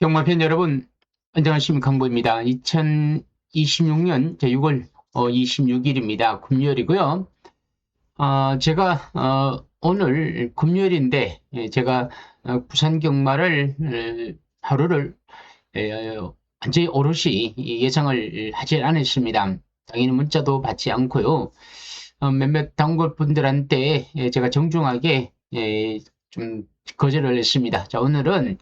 경마팬 여러분, 안녕하십니까. 강보입니다. 2026년 제6월 26일입니다. 금요일이고요. 제가 오늘 금요일인데 제가 부산 경마를 하루를 완전히 오롯이 예상을 하지 않았습니다. 당연히 문자도 받지 않고요. 몇몇 단골분들한테 제가 정중하게 좀 거절을 했습니다. 자, 오늘은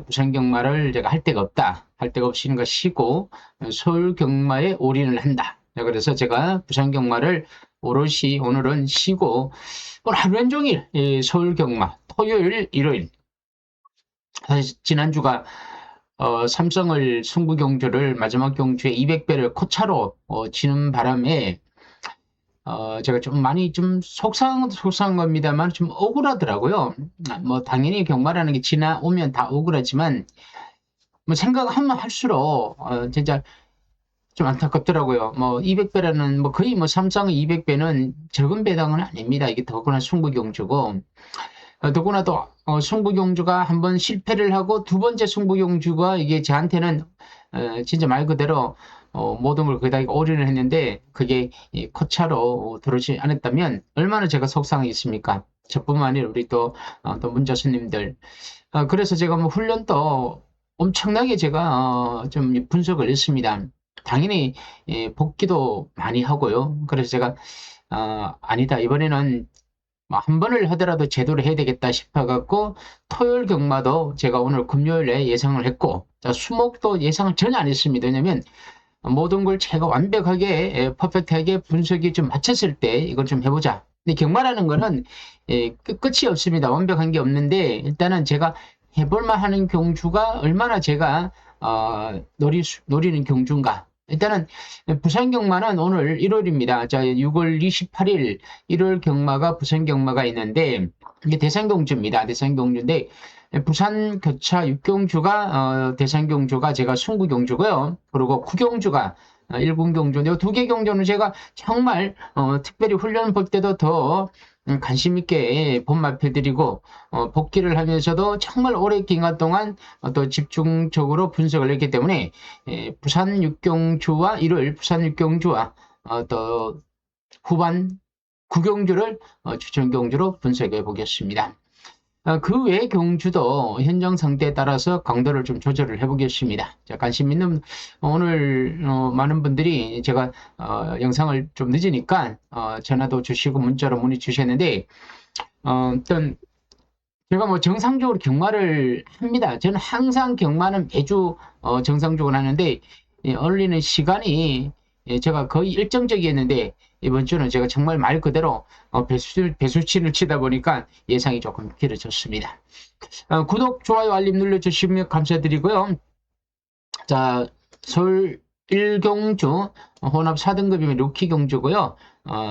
부산 경마를 제가 할 데가 없다. 할 데가 없으니까 거 쉬고 서울 경마에 올인을 한다. 그래서 제가 부산 경마를 오롯이 오늘은 쉬고 오늘 하루 종일 서울 경마 토요일, 일요일 사실 지난주가 삼성을 승부 경주를 마지막 경주에 200배를 코차로 치는 바람에 제가 좀 많이 좀 속상한 겁니다만 좀 억울하더라고요. 뭐 당연히 경마라는 게 지나오면 다 억울하지만 뭐 생각하면 할수록 진짜 좀 안타깝더라고요. 뭐 200배라는 뭐 거의 뭐 삼성의 200배는 적은 배당은 아닙니다. 이게 더구나 승부 경주고 더구나 또 승부 경주가 한번 실패를 하고 두 번째 승부 경주가 이게 저한테는 진짜 말 그대로 모든 걸 거기다 올인을 했는데 그게 코차로 들어오지 않았다면 얼마나 제가 속상하겠습니까? 저뿐만 아니라 우리 또 문자 손님들. 그래서 제가 뭐 훈련도 엄청나게 제가 좀 분석을 했습니다. 당연히 복귀도 많이 하고요. 그래서 제가 아니다, 이번에는 한 번을 하더라도 제대로 해야 되겠다 싶어갖고 토요일 경마도 제가 오늘 금요일에 예상을 했고, 자, 수목도 예상을 전혀 안 했습니다. 왜냐면 모든 걸 제가 완벽하게 퍼펙트하게 분석이 좀 맞췄을 때 이걸 좀 해보자. 근데 경마라는 거는 끝이 없습니다. 완벽한 게 없는데 일단은 제가 해볼만 하는 경주가 얼마나 제가 노리는 경주인가. 일단은 부산 경마는 오늘 일요일입니다. 자, 6월 28일 일요일 경마가 부산 경마가 있는데 이게 대상경주입니다. 대상경주인데 부산 교차 6경주가 대상 경주가 제가 승부 경주고요. 그리고 9경주가 1군 경주인데 두 개 경주는 제가 정말 특별히 훈련 볼 때도 더 관심 있게 본마패드리고 복귀를 하면서도 정말 오래 기간 동안 또 집중적으로 분석을 했기 때문에 부산 6경주와 일요일 부산 6경주와 또 후반 9경주를 추천 경주로 분석해 보겠습니다. 그 외 경주도 현장 상태에 따라서 강도를 좀 조절을 해보겠습니다. 자, 관심 있는 오늘 많은 분들이 제가 영상을 좀 늦으니까 전화도 주시고 문자로 문의 주셨는데 일단 제가 뭐 정상적으로 경마를 합니다. 저는 항상 경마는 매주 정상적으로 하는데 올리는 시간이 제가 거의 일정적이었는데 이번 주는 제가 정말 말 그대로 배수치를 치다 보니까 예상이 조금 길어졌습니다. 구독, 좋아요, 알림 눌러주시면 감사드리고요. 자, 서울 1경주 혼합 4등급이면 루키 경주고요.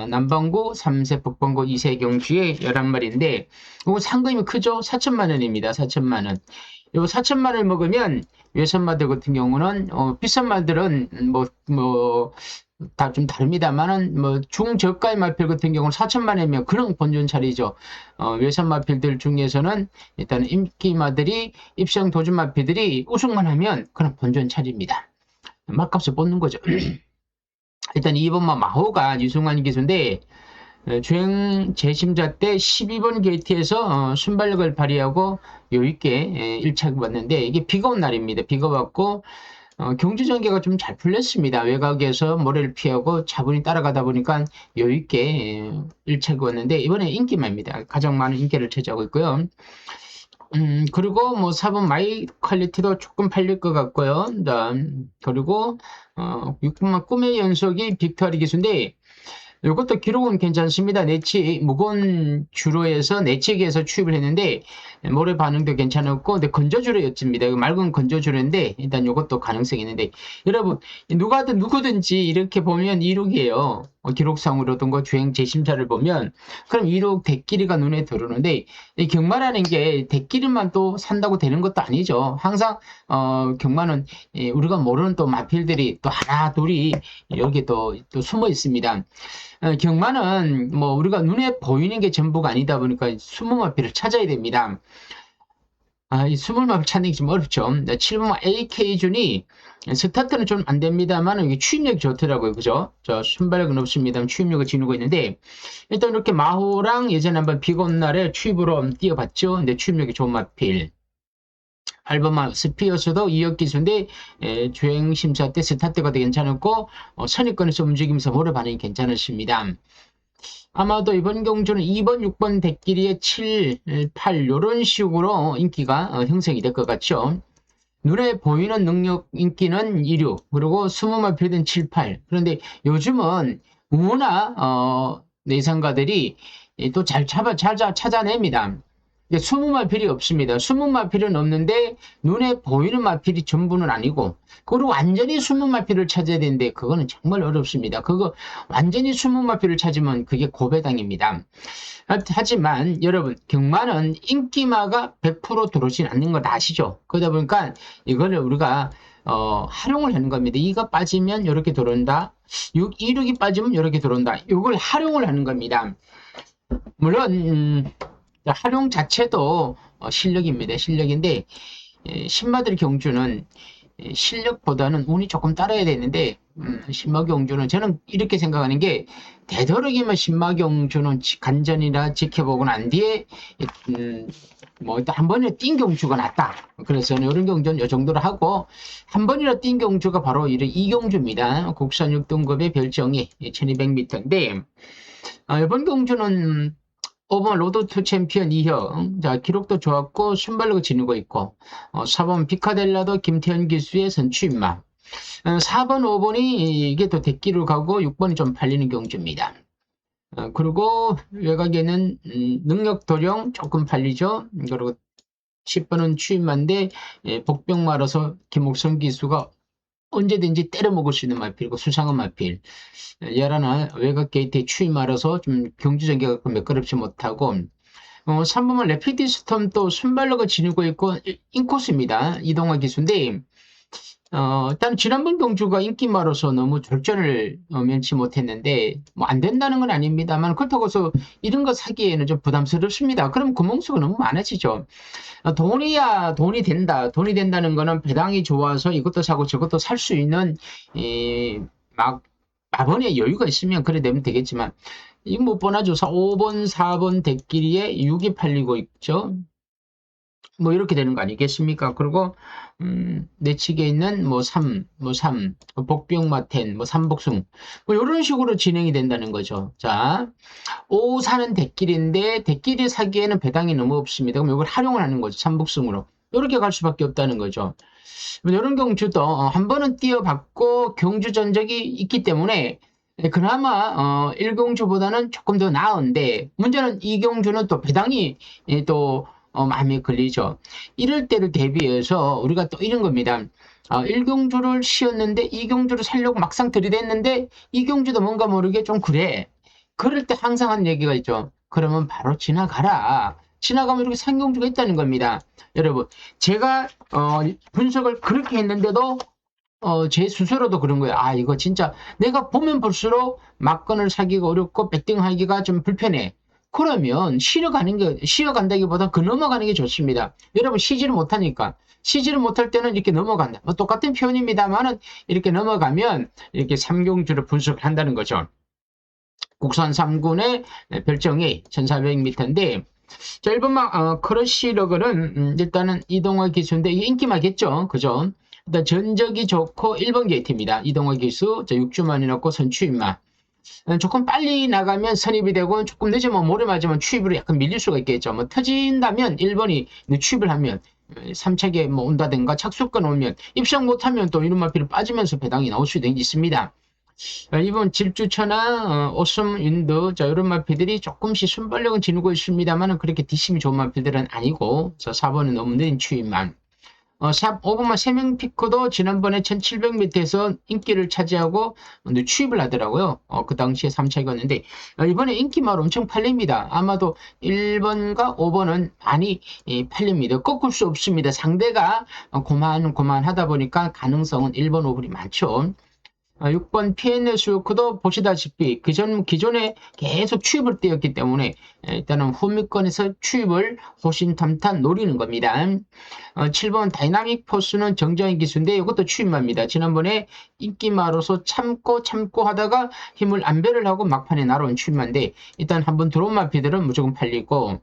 남방구 3세, 북방구 2세 경주에 11마리인데 이거 상금이 크죠? 4천만 원입니다. 4천만 원. 요 4천만 원 먹으면 외선마들 같은 경우는 비싼 말들은 다 좀 다릅니다만은 중저가의 마필 같은 경우는 4천만 원이면 그런 본전 차리죠. 외선 마필들 중에서는 일단 인기마들이 입성 도전 마필들이 우승만 하면 그런 본전 차립니다. 맛값을 뽑는 거죠. 일단 2번마 마호가 유승환 기수인데 주행 재심자 때 12번 게이트에서 순발력을 발휘하고 여유있게 1차를 왔는데 이게 비가 온 날입니다. 비가 왔고 경주 전개가 좀 잘 풀렸습니다. 외곽에서 모래를 피하고 차분히 따라가다 보니까 여유있게 1차가 왔는데 이번에 인기마입니다. 가장 많은 인기를 차지하고 있고요. 그리고 뭐 4번 마이 퀄리티도 조금 팔릴 것 같고요. 그리고 6번만 꿈의 연속이 빅토리 기수인데 이것도 기록은 괜찮습니다. 내치, 무거운 주로에서 내치기에서 추입을 했는데, 모래 반응도 괜찮았고, 근데 건조주로였습니다. 맑은 건조주로인데, 일단 이것도 가능성이 있는데, 여러분, 누구든지 이렇게 보면 이륙이에요. 기록상으로든가 주행 재심사를 보면, 그럼 이륙 대끼리가 눈에 들어오는데, 이 경마라는 게 대끼리만 또 산다고 되는 것도 아니죠. 항상, 경마는, 우리가 모르는 또 마필들이 또 하나, 둘이 여기 또 숨어 있습니다. 경마는 뭐 우리가 눈에 보이는 게 전부가 아니다 보니까 숨은마필을 찾아야 됩니다. 이 숨은마필 찾는 게 좀 어렵죠. 7번 AK준이 스타트는 좀 안 됩니다만 이게 추입력이 좋더라고요. 그죠? 저 순발력은 없습니다. 추입력을 지니고 있는데 일단 이렇게 마호랑 예전에 한번 비가 온 날에 추입으로 뛰어봤죠. 근데 추입력이 좋은 마필. 8번 스피어스도 2억 기수인데 주행 심사 때 스타트가 되게 괜찮았고 선입권에서 움직이면서 모래 반응이 괜찮으십니다. 아마도 이번 경주는 2번, 6번 대끼리의 7, 8 이런 식으로 인기가 형성이 될 것 같죠. 눈에 보이는 능력 인기는 2, 6 그리고 20만 필든 7, 8 그런데 요즘은 워낙 내상가들이 또 잘 찾아냅니다. 숨은 마필이 없습니다. 숨은 마필은 없는데 눈에 보이는 마필이 전부는 아니고 그리고 완전히 숨은 마필을 찾아야 되는데 그거는 정말 어렵습니다. 그거 완전히 숨은 마필을 찾으면 그게 고배당입니다. 하지만 여러분 경마는 인기마가 100% 들어오진 않는 거 아시죠? 그러다 보니까 이거를 우리가 활용을 하는 겁니다. 이가 빠지면 이렇게 들어온다. 2륙이 빠지면 이렇게 들어온다. 이걸 활용을 하는 겁니다. 물론 활용 자체도 실력입니다. 실력인데 신마들 경주는 실력보다는 운이 조금 따라야 되는데 신마 경주는 저는 이렇게 생각하는 게 되도록이면 신마 경주는 간전이나 지켜보고 난 뒤에 뭐 일단 한 번에 뛴 경주가 낫다. 그래서 이런 경주는 이 정도로 하고 한 번이라 뛴 경주가 바로 이 경주입니다. 국산 6등급의 별정이 1200m인데 이번 경주는 5번 로드2 챔피언 이형. 자, 기록도 좋았고, 순발력을 지니고 있고, 4번 피카델라도 김태현 기수의 선취인마. 4번, 5번이 이게 또 대기로 가고, 6번이 좀 팔리는 경주입니다. 그리고 외곽에는 능력 도령 조금 팔리죠. 그리고 10번은 취임마인데, 복병마라서 김옥성 기수가 언제든지 때려 먹을 수 있는 마필이고 수상한 마필. 열하나 외곽 게이트에 추임하라서 좀 경주 전개가 매끄럽지 못하고 3번은 레피드 스톰 또 순발력을 지니고 있고 인코스입니다. 이동화 기수인데 일단 지난번 경주가 인기마로서 너무 절전을 면치 못했는데 뭐 안 된다는 건 아닙니다만 그렇다고 해서 이런 거 사기에는 좀 부담스럽습니다. 그럼 구멍수가 너무 많아지죠. 돈이 된다. 돈이 된다는 거는 배당이 좋아서 이것도 사고 저것도 살 수 있는 마번의 여유가 있으면 그래 되면 되겠지만 이거 못 뻔하죠. 5번, 4번 대끼리에 6이 팔리고 있죠. 뭐 이렇게 되는 거 아니겠습니까? 그리고 내측에 있는 뭐 3, 복병마텐, 뭐 삼복숭 뭐 이런 식으로 진행이 된다는 거죠. 자, 5, 4는 대끼리인데 대끼리 사기에는 배당이 너무 없습니다. 그럼 이걸 활용을 하는 거죠. 삼복숭으로. 이렇게 갈 수밖에 없다는 거죠. 이런 경주도 한 번은 뛰어봤고 경주 전적이 있기 때문에 그나마 1경주보다는 조금 더 나은데 문제는 2경주는 또 배당이 또 마음에 걸리죠. 이럴 때를 대비해서 우리가 또 이런 겁니다. 1경주를 쉬었는데 2경주를 살려고 막상 들이댔는데 2경주도 뭔가 모르게 좀 그래. 그럴 때 항상 한 얘기가 있죠. 그러면 바로 지나가라. 지나가면 이렇게 3경주가 있다는 겁니다. 여러분 제가 분석을 그렇게 했는데도 제 스스로도 그런 거예요. 이거 진짜 내가 보면 볼수록 막건을 사기가 어렵고 배팅하기가 좀 불편해. 그러면 쉬어간다기보다 그 넘어가는 게 좋습니다. 여러분 쉬지를 못하니까. 쉬지를 못할 때는 이렇게 넘어간다. 뭐 똑같은 표현입니다만은 이렇게 넘어가면 이렇게 3경주를 분석을 한다는 거죠. 국산 3군의 별정이 1400m인데 자, 1번막 크러쉬러글은 일단은 이동화 기수인데 이게 인기마겠죠. 그죠? 일단 전적이 좋고 1번 게이트입니다. 이동화 기수 6주 만에 넣고 선취입마. 조금 빨리 나가면 선입이 되고 조금 늦으면 모래 맞으면 추입으로 약간 밀릴 수가 있겠죠. 뭐 터진다면 1번이 추입을 하면 3차게 뭐 온다든가 착수권 오면 입상 못하면 또 이런 마피를 빠지면서 배당이 나올 수도 있습니다. 이번 질주처나 오썸 윈드 자 이런 마필들이 조금씩 순발력은 지니고 있습니다만 그렇게 뒷심이 좋은 마필들은 아니고 4번은 너무 느린 추임만 5번만 세명 피커도 지난번에 1700m에서 인기를 차지하고 추입을 하더라고요. 그 당시에 3차이었는데 이번에 인기마로 엄청 팔립니다. 아마도 1번과 5번은 많이 팔립니다. 꺾을 수 없습니다. 상대가 고만하다 보니까 가능성은 1번, 5번이 많죠. 6번 PNS 요크도 보시다시피 기존에 계속 추입을 떼었기 때문에 일단은 후미권에서 추입을 호신탐탄 노리는 겁니다. 7번 다이나믹 포스는 정정의 기수인데 이것도 추입마입니다. 지난번에 인기마로서 참고 하다가 힘을 안배를 하고 막판에 날아온 추입마인데 일단 한번 들어온 마피들은 무조건 팔리고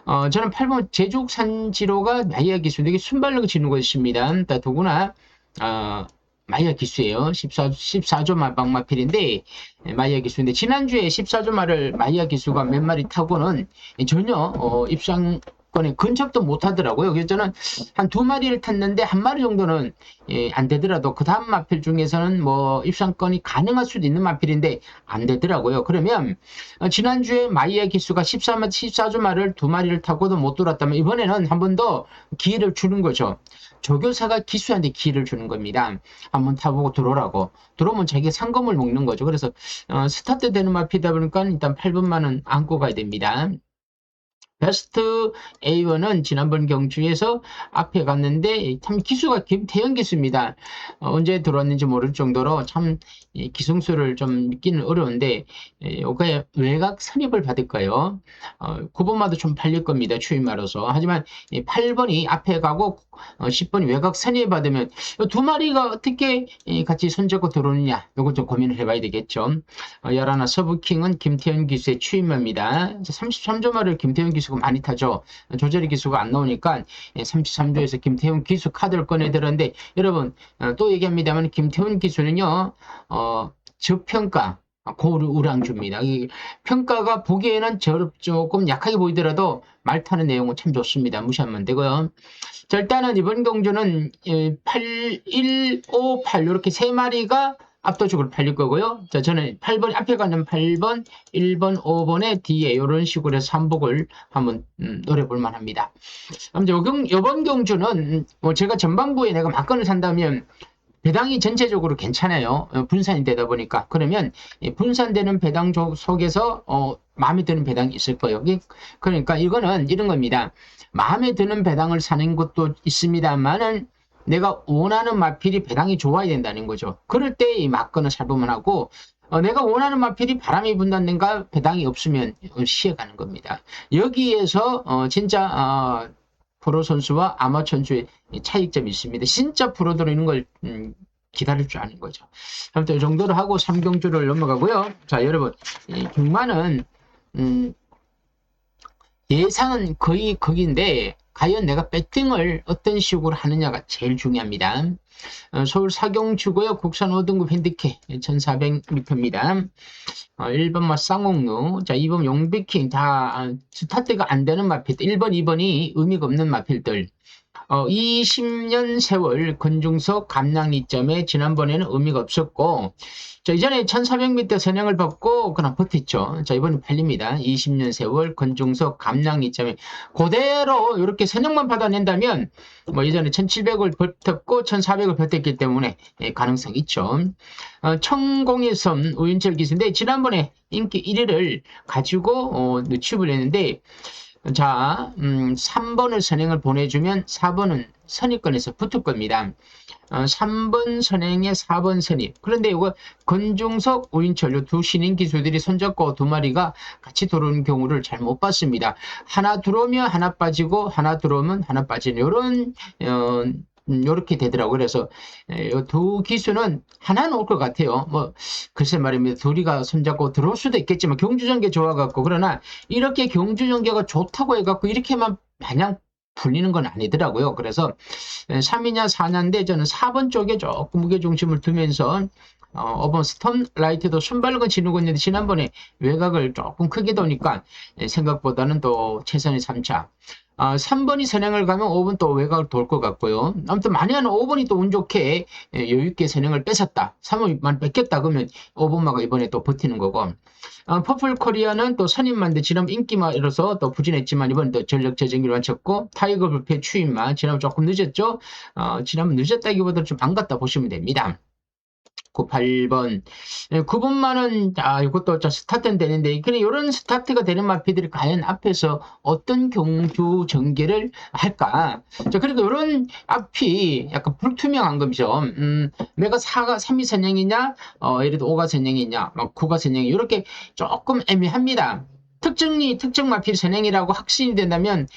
저는 8번 제죽산지로가 마이야 기수인데 이게 순발력을 지니고 있습니다. 더구나 마이야 기수예요. 14조 막마필인데 마이야 기수인데 지난주에 14조 말을 마이야 기수가 몇 마리 타고는 전혀 입상권에 근접도 못 하더라고요. 그래서 저는 한 2마리를 탔는데 1마리 정도는 안 되더라도 그 다음 마필 중에서는 뭐 입상권이 가능할 수도 있는 마필인데 안 되더라고요. 그러면 지난주에 마이야 기수가 14조 말을 2마리를 타고도 못 돌았다면 이번에는 한 번 더 기회를 주는 거죠. 조교사가 기수한테 기회를 주는 겁니다. 한번 타보고 들어오라고. 들어오면 자기가 상금을 먹는 거죠. 그래서 스타트 되는 마피다 보니까 일단 8번만은 안고 가야 됩니다. 베스트 A1은 지난번 경주에서 앞에 갔는데 참 기수가 김태형 기수입니다. 언제 들어왔는지 모를 정도로 참 기승수를 좀 믿기는 어려운데 요거에 외곽 선입을 받을까요? 9번마도 좀 팔릴 겁니다. 추임마로서. 하지만 8번이 앞에 가고 10번이 외곽 선입 받으면 2마리가 어떻게 같이 손잡고 들어오느냐 요거 좀 고민을 해봐야 되겠죠. 11 서브킹은 김태현 기수의 추임마입니다. 33조마를 김태현 기수가 많이 타죠. 조절의 기수가 안 나오니까 33조에서 김태훈 기수 카드를 꺼내들었는데 여러분 또 얘기합니다만 김태훈 기수는요 저평가 고우량주입니다. 이 평가가 보기에는 조금 약하게 보이더라도 말 타는 내용은 참 좋습니다. 무시하면 안 되고요. 자, 일단은 이번 경주는 8, 1, 5, 8 이렇게 3마리가 압도적으로 팔릴 거고요. 자, 저는 8번, 앞에 가는 8번, 1번, 5번의 뒤에 이런 식으로 해서 3복을 한번 노려볼 만합니다. 아무튼 이번 경주는 뭐 제가 전반부에 내가 막건을 산다면 배당이 전체적으로 괜찮아요. 분산이 되다 보니까. 그러면 분산되는 배당 속에서 마음에 드는 배당이 있을 거예요. 그러니까 이거는 이런 겁니다. 마음에 드는 배당을 사는 것도 있습니다만은 내가 원하는 마필이 배당이 좋아야 된다는 거죠. 그럴 때 이 막건을 살보면 하고 내가 원하는 마필이 바람이 분다든가 배당이 없으면 시해가는 겁니다. 여기에서 진짜 프로 선수와 아마추어 선수의 차이점이 있습니다. 진짜 프로들은 이런 걸 기다릴 줄 아는 거죠. 아무튼 이 정도로 하고 3경주를 넘어가고요. 자, 여러분 경마는 예상은 거의 거기인데 과연 내가 배팅을 어떤 식으로 하느냐가 제일 중요합니다. 서울 사경주고요. 국산 5등급 핸디캡 1400m입니다. 1번 쌍옥루, 자 2번 용비킹 다 스타트가 안 되는 마필들 1번, 2번이 의미가 없는 마필들 20년 세월 건중석 감량이점에 지난번에는 의미가 없었고 자 이전에 1400m 선행을 받고 그냥 버텼죠. 자 이번엔 팔립니다. 20년 세월 건중석 감량이점에 그대로 이렇게 선행만 받아낸다면 뭐 예전에 1700을 버텼고 1400을 버텼기 때문에 가능성이 있죠. 청공의 섬 우윤철 기수인데 지난번에 인기 1위를 가지고 취입을 했는데 자, 3번을 선행을 보내주면 4번은 선입권에서 붙을 겁니다. 3번 선행에 4번 선입. 그런데 이거 건중석, 우인철 두 신인 기수들이 손잡고 2마리가 같이 들어오는 경우를 잘 못 봤습니다. 하나 들어오면 하나 빠지고 하나 들어오면 하나 빠지는 이런 요렇게 되더라고요. 그래서 두 기수는 하나는 올 것 같아요. 뭐 글쎄 말입니다. 둘이가 손잡고 들어올 수도 있겠지만 경주전개 좋아갖고 그러나 이렇게 경주전개가 좋다고 해갖고 이렇게만 마냥 풀리는 건 아니더라고요. 그래서 3이냐 4냐인데 저는 4번 쪽에 조금 무게중심을 두면서 5번 스톰라이트도 순발력은 지르고 있는데 지난번에 외곽을 조금 크게 도니까 생각보다는 또 최선의 3차. 3번이 선행을 가면 5번 또 외곽을 돌 것 같고요. 아무튼 만약에 5번이 또 운 좋게 여유있게 선행을 뺏었다. 3번만 뺏겼다 그러면 5번마가 이번에 또 버티는 거고. 퍼플 코리아는 또 선임만데 지난번 인기마로서 또 부진했지만 이번 또 전력 재정비를 마쳤고 타이거 불패 추임마 지난번 조금 늦었죠. 지난번 늦었다기보다 좀 안 갔다 보시면 됩니다. 8번. 9번만은, 이것도 스타트는 되는데, 그냥 이런 스타트가 되는 마피들이 과연 앞에서 어떤 경주 전개를 할까? 자, 그리고 이런 앞이 약간 불투명한 겁이죠. 내가 3위 선행이냐, 예를 들어 5가 선행이냐, 9가 선행이 이렇게 조금 애매합니다. 특정 마필 선행이라고 확신이 된다면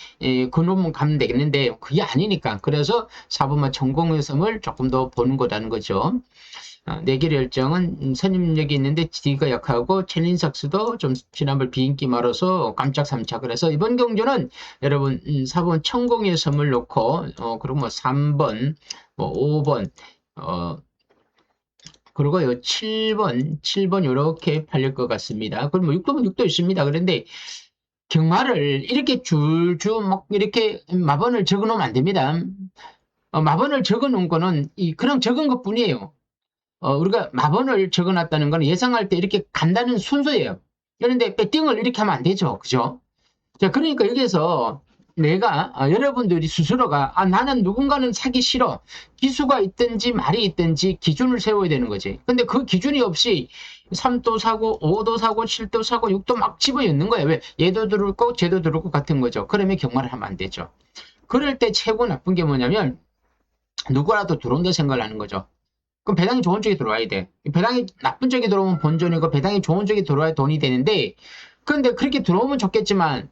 그 놈은 가면 되겠는데 그게 아니니까 그래서 4번만 전공의 섬을 조금 더 보는 거라는 거죠. 내길 열정은 선임력이 있는데 D가 약하고 챌린삭스도 좀 지난번 비인기 말아서 깜짝 3차. 그래서 이번 경주는 여러분 4번 천공의 섬을 놓고 그리고 뭐 3번 뭐 5번 그리고 요 7번 이렇게 팔릴 것 같습니다. 그리고 뭐 6도 6도 있습니다. 그런데 경마를 이렇게 줄줄 막 이렇게 마번을 적어 놓으면 안 됩니다. 마번을 적어 놓은 거는 그냥 적은 것 뿐이에요. 우리가 마번을 적어놨다는 건 예상할 때 이렇게 간다는 순서예요. 그런데 배팅을 이렇게 하면 안 되죠. 그죠? 자, 그러니까 여기서 내가, 여러분들이 스스로가, 나는 누군가는 사기 싫어. 기수가 있든지 말이 있든지 기준을 세워야 되는 거지. 근데 그 기준이 없이 3도 사고, 5도 사고, 7도 사고, 6도 막 집어넣는 거예요. 왜? 얘도 들을 거, 쟤도 들을 것 같은 거죠. 그러면 경마를 하면 안 되죠. 그럴 때 최고 나쁜 게 뭐냐면, 누구라도 들어온다 생각을 하는 거죠. 그럼 배당이 좋은 쪽에 들어와야 돼. 배당이 나쁜 쪽에 들어오면 본전이고 배당이 좋은 쪽에 들어와야 돈이 되는데 그런데 그렇게 들어오면 좋겠지만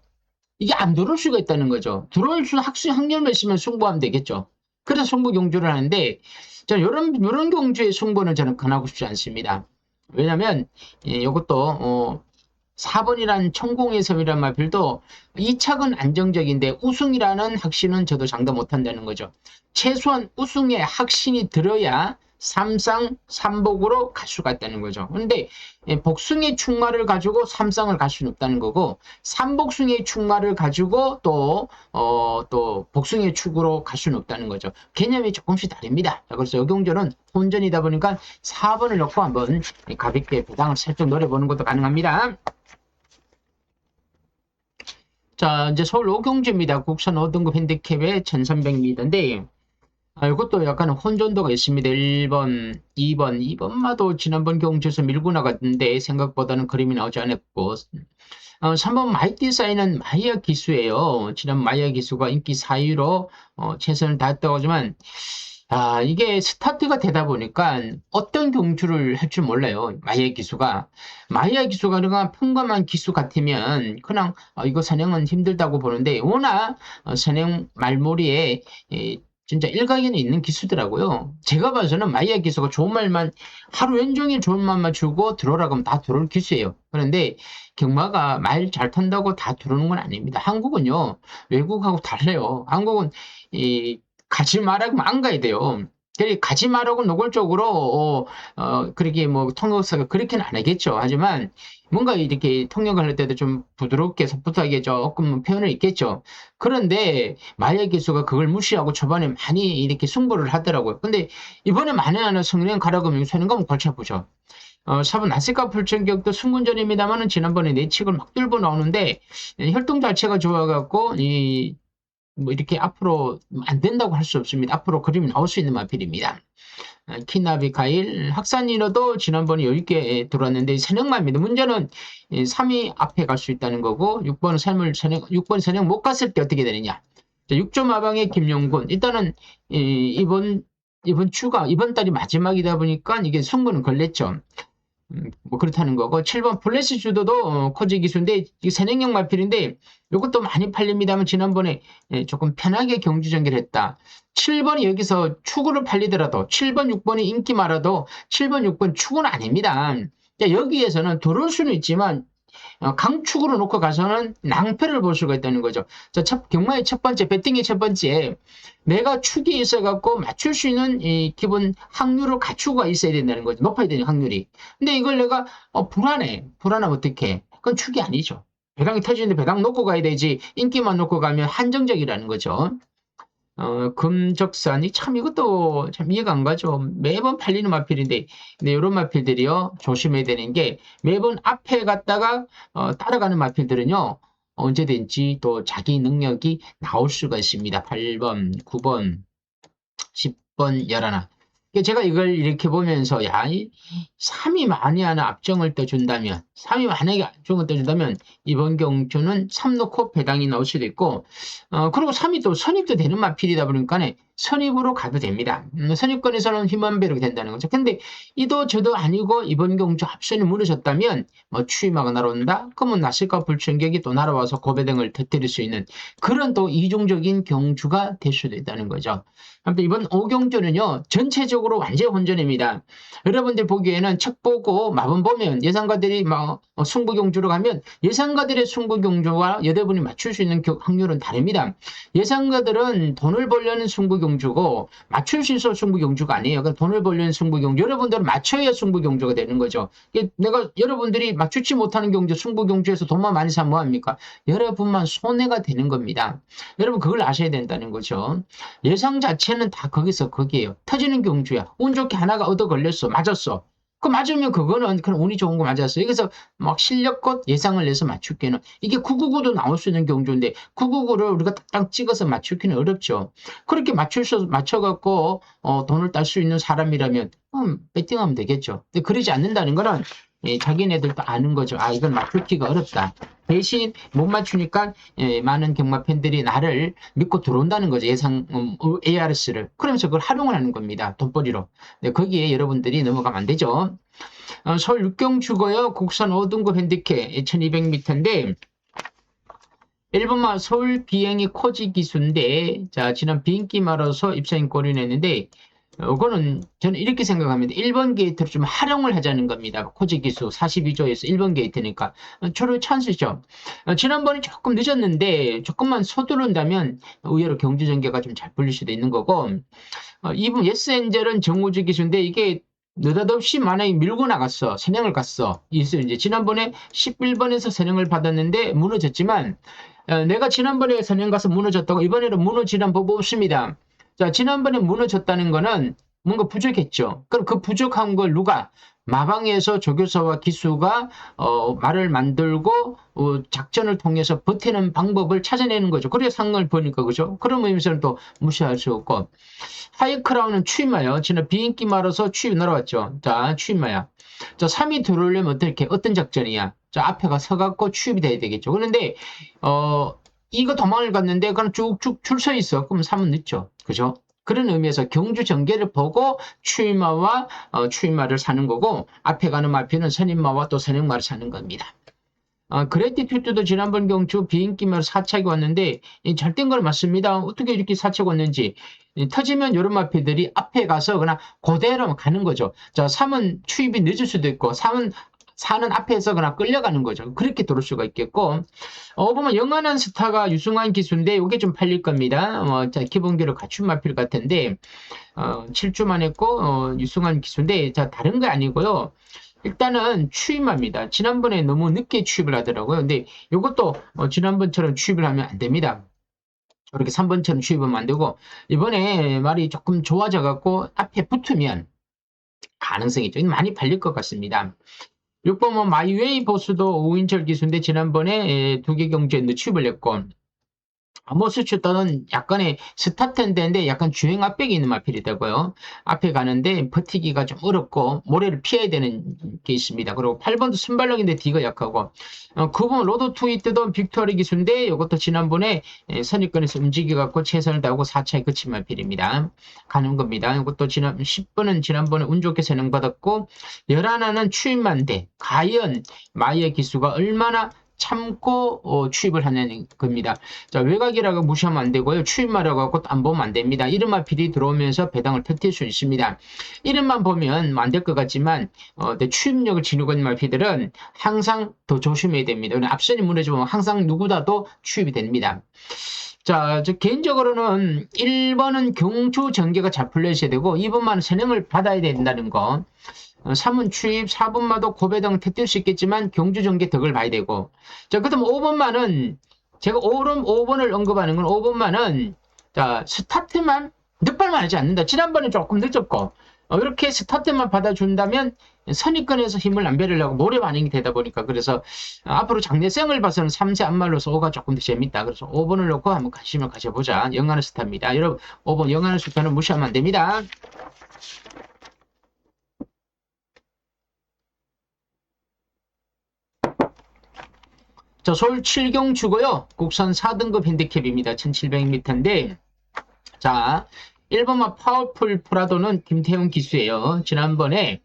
이게 안 들어올 수가 있다는 거죠. 들어올 수 확률만 있으면 승부하면 되겠죠. 그래서 승부 경주를 하는데 저는 이런 경주의 승부는 저는 권하고 싶지 않습니다. 왜냐면 이것도 4번이란 천공의 섬이란 말들도 2착은 안정적인데 우승이라는 확신은 저도 장담 못한다는 거죠. 최소한 우승의 확신이 들어야 삼상 삼복으로 갈 수가 있다는 거죠. 그런데 복승의 충마를 가지고 삼상을 갈 수는 없다는 거고 삼복승의 충마를 가지고 또 복승의 축으로 갈 수는 없다는 거죠. 개념이 조금씩 다릅니다. 그래서 여경전은 혼전이다 보니까 4번을 넣고 한번 가볍게 배당을 살짝 노려보는 것도 가능합니다. 자, 이제 서울 오경주입니다. 국산 5등급 핸디캡의 1300m인데, 이것도 약간 혼전도가 있습니다. 1번, 2번마도 지난번 경주에서 밀고 나갔는데 생각보다는 그림이 나오지 않았고, 3번 마이티 사인은 마이야 기수예요. 지난 마이야 기수가 인기 4위로 최선을 다했다고 하지만, 이게 스타트가 되다 보니까 어떤 경주를 할 줄 몰라요. 마이야 기수가. 마이야 기수가 그냥 평범한 기수 같으면 그냥 이거 선행은 힘들다고 보는데 워낙 선행 말머리에 진짜 일각에는 있는 기수더라고요. 제가 봐서는 마이야 기수가 좋은 말만 하루 온종일 좋은 말만 주고 들어오라고 하면 다 들어올 기수예요. 그런데 경마가 말 잘 탄다고 다 들어오는 건 아닙니다. 한국은요 외국하고 달라요. 한국은 가지 말라고 안 가야 돼요. 가지 말라고 노골적으로 그렇게 뭐 통역사가 그렇게는 안 하겠죠. 하지만 뭔가 이렇게 통역을 할 때도 좀 부드럽게 섭부하게 조금 표현을 있겠죠. 그런데 마약 기수가 그걸 무시하고 초반에 많이 이렇게 승부를 하더라고요. 근데 이번에 만에 성령 가라고 하면 선행감은 골치 아프죠. 4번 나스카 불천격도 승군전입니다만은 지난번에 내측을 막 들고 나오는데 혈통 자체가 좋아갖고 뭐 이렇게 앞으로 안 된다고 할 수 없습니다. 앞으로 그림이 나올 수 있는 마필입니다. 키나비 가일 학산인어도 지난번에 10개 들어왔는데 선행마입니다. 문제는 3위 앞에 갈 수 있다는 거고 6번 선행 못 갔을 때 어떻게 되느냐. 6조 마방의 김용군 일단은 이번 달이 마지막이다 보니까 이게 승부는 걸렸죠. 뭐 그렇다는 거고 7번 플래시 주도도 코지 기수인데 이 선행형 마필인데 이것도 많이 팔립니다만 지난번에 조금 편하게 경주 전개를 했다. 7번이 여기서 축으로 팔리더라도 7번 6번이 인기 많아도 7번 6번 축은 아닙니다. 여기에서는 들어올 수는 있지만 강축으로 놓고 가서는 낭패를 볼 수가 있다는 거죠. 자, 경마의 첫 번째, 배팅의 첫 번째, 내가 축이 있어갖고 맞출 수 있는 이 기본 확률을 갖추고 있어야 된다는 거죠. 높아야 되는 확률이. 근데 이걸 내가 불안하면 어떡해? 그건 축이 아니죠. 배당이 터지는데 배당 놓고 가야 되지 인기만 놓고 가면 한정적이라는 거죠. 금적산이 참 이것도 참 이해가 안 가죠. 매번 팔리는 마필인데, 근데 이런 마필들이요 조심해야 되는 게 매번 앞에 갔다가 따라가는 마필들은요 언제든지 또 자기 능력이 나올 수가 있습니다. 8번, 9번, 10번, 11. 제가 이걸 이렇게 보면서, 야, 3이 만에 하나 앞정을 떠준다면, 3이 만약에 앞정을 떠준다면, 이번 경주는 3 놓고 배당이 나올 수도 있고, 그리고 3이 또 선입도 되는 마필이다 보니까, 선입으로 가도 됩니다. 선입권에서는 힘만 배로 된다는 거죠. 근데 이도 저도 아니고, 이번 경주 합선이 무너졌다면, 추이마가 날아온다? 그러면 나실과 불천격이 또 날아와서 고배등을 터뜨릴 수 있는 그런 또 이중적인 경주가 될 수도 있다는 거죠. 아무튼 이번 5경주는요, 전체적으로 완전 혼전입니다. 여러분들 보기에는 책 보고 마분 보면 예상가들이 승부경주로 가면 예상가들의 승부경주와 여러분이 맞출 수 있는 확률은 다릅니다. 예상가들은 돈을 벌려는 승부경주고 맞출 수 있어 승부경주가 아니에요. 그러니까 돈을 벌려는 승부경주. 여러분들은 맞춰야 승부경주가 되는 거죠. 내가 여러분들이 맞추지 못하는 경주, 승부경주에서 돈만 많이 사면 뭐합니까? 여러분만 손해가 되는 겁니다. 여러분 그걸 아셔야 된다는 거죠. 예상 자체는 다 거기에요. 터지는 경주야. 운 좋게 하나가 얻어 걸렸어. 맞았어. 그 맞으면 그거는 그런 운이 좋은 거 맞았어. 여기서 막 실력껏 예상을 내서 맞추기는 이게 999도 나올 수 있는 경주인데 999를 우리가 딱 찍어서 맞추기는 어렵죠. 그렇게 맞춰갖고 돈을 딸 수 있는 사람이라면 배팅하면 되겠죠. 근데 그러지 않는다는 거는 자기네들도 아는 거죠. 아, 이건 맞추기가 어렵다. 대신 못 맞추니까 많은 경마 팬들이 나를 믿고 들어온다는 거죠. ARS를. 그러면서 그걸 활용을 하는 겁니다. 돈벌이로. 네, 거기에 여러분들이 넘어가면 안 되죠. 서울 육경주거요. 국산 5등급 핸디캡 1200m인데 1번마 서울 비행이 코지 기수인데 자 지난 비인기 말아서 입사인 고려냈는데 이거는 저는 이렇게 생각합니다. 1번 게이트를 좀 활용을 하자는 겁니다. 코지 기수 42조에서 1번 게이트니까 초로 찬스죠. 지난번에 조금 늦었는데 조금만 서두른다면 의외로 경주 전개가 좀 잘 풀릴 수도 있는 거고 2번 예스엔젤은 정우주 기수인데 이게 느닷없이 만약에 밀고 나갔어. 선행을 갔어. 이제 지난번에 11번에서 선행을 받았는데 무너졌지만 내가 지난번에 선행 가서 무너졌다고 이번에는 무너지는 법 없습니다. 자, 지난번에 무너졌다는 거는 뭔가 부족했죠. 그럼 그 부족한 걸 누가 마방에서 조교사와 기수가 말을 만들고 작전을 통해서 버티는 방법을 찾아내는 거죠. 그래서 상을 보니까 그죠. 그런 의미에서는 또 무시할 수 없고 하이크라운은 추임마요. 지난 비인기 말아서 추임 날아왔죠. 자, 추임마야. 자, 3위 들어오려면 어떤 작전이야? 자, 앞에가 서갖고 추임이 돼야 되겠죠. 그런데 이거 도망을 갔는데 그냥 쭉쭉 줄 서 있어. 그럼 3은 늦죠. 그죠? 그런 의미에서 경주 전개를 보고 추임마와 추임마를 사는 거고 앞에 가는 마피는 선임마와 또 선행마를 사는 겁니다. 그레티튜드도 지난번 경주 비인기마로 사착이 왔는데 잘 된 걸 맞습니다. 어떻게 이렇게 사착 왔는지 터지면 이런 마피들이 앞에 가서 그냥 그대로 가는 거죠. 자, 3은 추입이 늦을 수도 있고 3은 4는 앞에서 그냥 끌려가는 거죠. 그렇게 들어올 수가 있겠고 보면 영원한 스타가 유승환 기수인데 이게 좀 팔릴 겁니다. 자, 기본기를 갖춘 마필 같은데 7주만 했고 유승환 기수인데 자, 다른 거 아니고요. 일단은 추임합니다. 지난번에 너무 늦게 추입을 하더라고요. 근데 이것도 지난번처럼 추입을 하면 안 됩니다. 이렇게 3번처럼 추입하면 안 되고 이번에 말이 조금 좋아져 갖고 앞에 붙으면 가능성이 좀 많이 팔릴 것 같습니다. 6번 마이웨이 보스도 오인철 기수인데 지난번에 2개 경주에 늦추입을 했고 아모스추터는 약간의 스타트인데 약간 주행 압박이 있는 마필이다고요. 앞에 가는데 버티기가 좀 어렵고 모래를 피해야 되는 게 있습니다. 그리고 8번도 순발력인데 D가 약하고 9번 로드 투이트도 빅토리 기수인데 이것도 지난번에 선입권에서 움직여갖고 최선을 다하고 4차에 그친 마필입니다. 가는 겁니다. 이것도 10번은 지난번에 운 좋게 선행받았고 11은 추임만데 과연 마이의 기수가 얼마나 참고 추입을 하는 겁니다. 자, 외곽이라고 무시하면 안 되고요. 추입마라고 하고 안 보면 안 됩니다. 이름마필이 들어오면서 배당을 터뜨릴 수 있습니다. 이름만 보면 안 될 것 같지만 추입력을 지니고 있는 마피들은 항상 더 조심해야 됩니다. 앞선이 무너지면 항상 누구라도 추입이 됩니다. 자, 개인적으로는 1번은 경주 전개가 잘 풀려 있어야 되고 2번만 선행을 받아야 된다는 거. 3은 추입, 4번마도 고배당 터뜨릴 수 있겠지만 경주 전개 덕을 봐야 되고. 자, 그다음 5번만은 제가 5번을 언급하는 건 5번만은 자, 스타트만 늦발만 하지 않는다. 지난번에 조금 늦었고 이렇게 스타트만 받아준다면 선입권에서 힘을 안 빼려고 모래 반응이 되다 보니까 그래서 앞으로 장래성을 봐서는 3세 안말로서 5가 조금 더 재밌다. 그래서 5번을 놓고 한번 관심을 가져보자. 영하는 스타입니다. 여러분 5번 영하는 스타는 무시하면 안 됩니다. 자, 서울 7경주고요. 국산 4등급 핸디캡입니다. 1700m인데 자, 1번마 파워풀 프라도는 김태훈 기수예요. 지난번에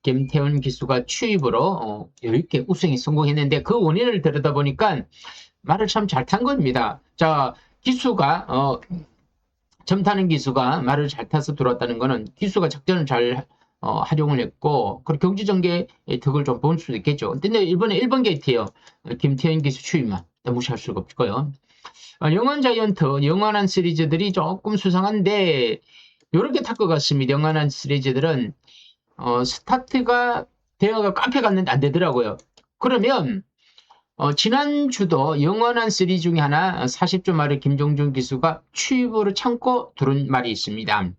김태훈 기수가 추입으로 여유있게 우승에 성공했는데 그 원인을 들여다보니까 말을 참 잘 탄 겁니다. 자, 기수가 점 타는 기수가 말을 잘 타서 들어왔다는 거는 기수가 작전을 잘 활용을 했고 그리고 경주전개의 덕을 좀 볼 수도 있겠죠. 근데 이번에 1번 게이트예요. 김태현 기수 추입만 무시할 수가 없고요. 영원 자이언트, 영원한 시리즈들이 조금 수상한데 이렇게 탈 것 같습니다. 영원한 시리즈들은 스타트가 대화가 카페 갔는데 안 되더라고요. 그러면 지난주도 영원한 시리즈 중에 하나 40조 말의 김종준 기수가 추입으로 참고 들은 말이 있습니다.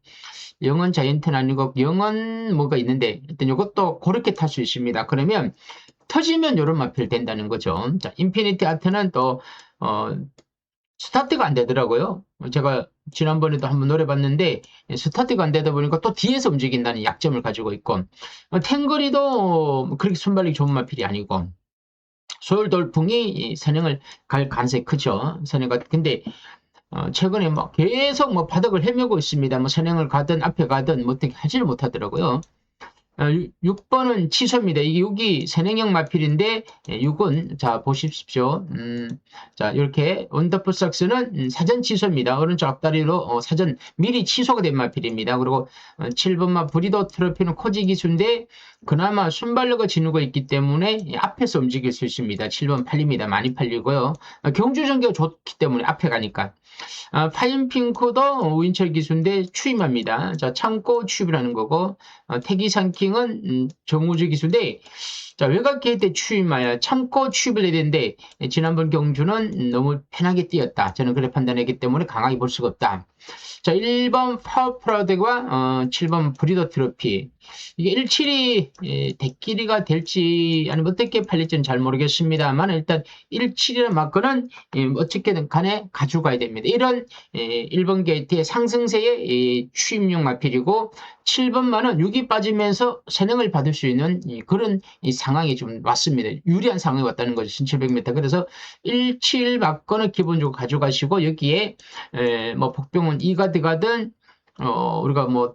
영원 자이언트는 아니고 영원 뭐가 있는데 일단 이것도 그렇게 탈 수 있습니다. 그러면 터지면 이런 마필 된다는 거죠. 자, 인피니티 아트는 또 스타트가 안 되더라고요. 제가 지난번에도 한번 노려봤는데 스타트가 안 되다 보니까 또 뒤에서 움직인다는 약점을 가지고 있고 탱거리도 그렇게 순발력이 좋은 마필이 아니고 소열 돌풍이 선행을 갈 가능성이 크죠. 선행가 근데 최근에 뭐 계속 뭐 바닥을 헤매고 있습니다. 뭐 선행을 가든 앞에 가든 뭐 어떻게 하지를 못하더라고요. 6번은 취소입니다. 이게 6이 선행형 마필인데 6은 자 보십시오. 자 이렇게 원더풀 삭스는 사전 취소입니다. 오른쪽 앞다리로 사전 미리 취소가 된 마필입니다. 그리고 7번마 브리더 트로피는 코지 기수인데 그나마 순발력을 지니고 있기 때문에 앞에서 움직일 수 있습니다. 7번 팔립니다. 많이 팔리고요. 경주 전개가 좋기 때문에 앞에 가니까. 파인핑크도 우인철 기수인데 추임합니다. 자, 참고 추입을 하는 거고, 태기상킹은 정우주 기수인데, 자, 외곽 게이트 추임하여 참고 추입을 해야 되는데, 지난번 경주는 너무 편하게 뛰었다. 저는 그렇게 판단했기 때문에 강하게 볼 수가 없다. 자, 1번 파워프라드와 7번 브리더 트로피. 이게 17이 대끼리가 될지 아니면 어떻게 팔릴지는 잘 모르겠습니다만 일단 17이라는 마크는 어떻게든 간에 가져가야 됩니다. 이런 1번 게이트의 상승세의 추임용 마필이고 7번만은 6이 빠지면서 선행을 받을 수 있는 그런 상황이 좀 왔습니다. 유리한 상황이 왔다는 거죠. 1700m. 그래서 17 마크는 기본적으로 가져가시고 여기에 뭐 복병은 2가 들어가든 우리가 뭐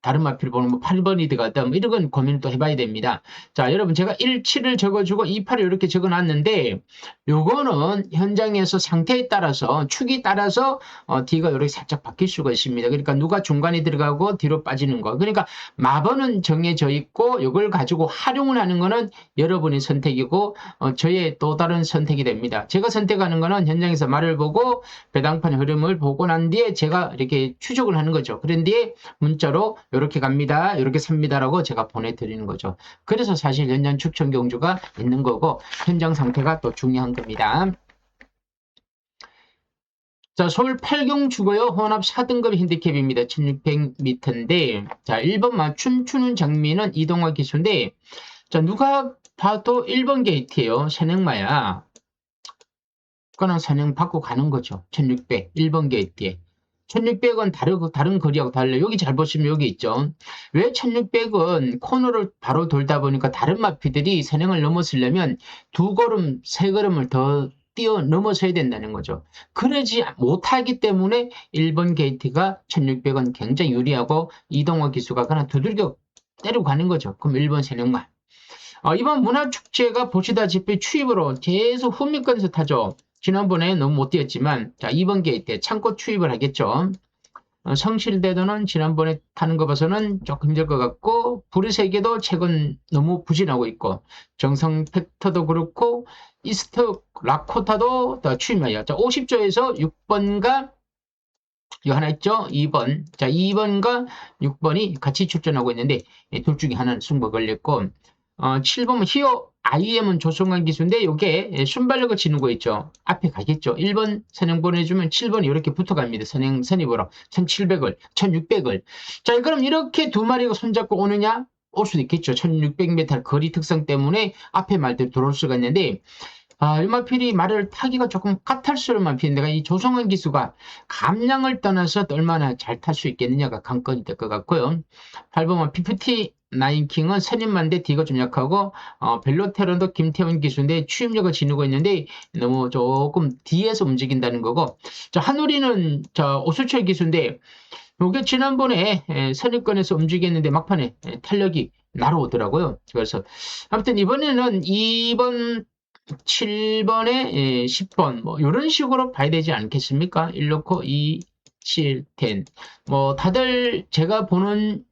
다른 마필 보는 뭐 8번이 들어가든 뭐 이런 건 고민을 또 해봐야 됩니다. 자, 여러분 제가 17을 적어주고 28을 이렇게 적어놨는데 요거는 현장에서 상태에 따라서 축이 따라서 D가 이렇게 살짝 바뀔 수가 있습니다. 그러니까 누가 중간에 들어가고 뒤로 빠지는 거. 그러니까 마번은 정해져 있고 이걸 가지고 활용을 하는 거는 여러분의 선택이고 저의 또 다른 선택이 됩니다. 제가 선택하는 거는 현장에서 말을 보고 배당판 흐름을 보고 난 뒤에 제가 이렇게 추적을 하는 거죠. 그런 뒤에 문자로 이렇게 갑니다. 이렇게 삽니다라고 제가 보내드리는 거죠. 그래서 사실 현장 추천 경주가 있는 거고 현장 상태가 또 중요한 겁니다. 자, 서울 8경주고요. 혼합 4등급 핸디캡입니다. 1600m인데 자, 1번 맞춤 추는 장미는 이동화 기수인데 자, 누가 봐도 1번 게이트예요. 선행마야. 그거는 선행 받고 가는 거죠. 1600 1번 게이트에. 1600은 다른 거리하고 달라요. 여기 잘 보시면 여기 있죠. 왜 1600은 코너를 바로 돌다 보니까 다른 마피들이 선행을 넘어서려면 2걸음, 3걸음을 더 뛰어 넘어서야 된다는 거죠. 그러지 못하기 때문에 1번 게이트가 1600은 굉장히 유리하고 이동호 기수가 그냥 두들겨 때리고 가는 거죠. 그럼 1번 선행만. 이번 문화축제가 보시다시피 추입으로 계속 후미권에서 타죠. 지난번에 너무 못 뛰었지만, 자, 이번 게이트에 창고 추입을 하겠죠. 성실대도는 지난번에 타는 거 봐서는 조금 힘들 것 같고, 불의 세계도 최근 너무 부진하고 있고, 정성 팩터도 그렇고, 이스트 라코타도 더 추임이야. 자, 50조에서 6번과 요 하나 있죠? 2번. 자, 2번과 6번이 같이 출전하고 있는데, 둘 중에 하나는 승부 걸렸고, 7번 히어 IM은 조성관 기수인데, 요게 순발력을 지는 거 있죠? 앞에 가겠죠? 1번 선행 보내주면 7번이 이렇게 붙어갑니다. 선행 선입으로. 1700을, 1600을. 자, 그럼 이렇게 두 마리가 손잡고 오느냐? 올 수도 있겠죠. 1600m 거리 특성 때문에 앞에 말대로 들어올 수가 있는데, 일마필이 말을 타기가 조금 까탈스러운 마필인데, 이 조성원 기수가 감량을 떠나서 얼마나 잘 탈 수 있겠느냐가 관건이 될 것 같고요. 8번은 피프티 나인킹은 선임만데 D가 좀 약하고, 벨로테론도 김태훈 기수인데 추임력을 지니고 있는데 너무 조금 D에서 움직인다는 거고, 자, 한우리는 오수철 기수인데, 이게 지난번에 선입권에서 움직였는데 막판에 탄력이 날아오더라고요. 그래서 아무튼 이번에는 2번 7번에 10번 뭐 이런 식으로 봐야 되지 않겠습니까? 1 놓고 2, 7, 10. 뭐 다들 제가 보는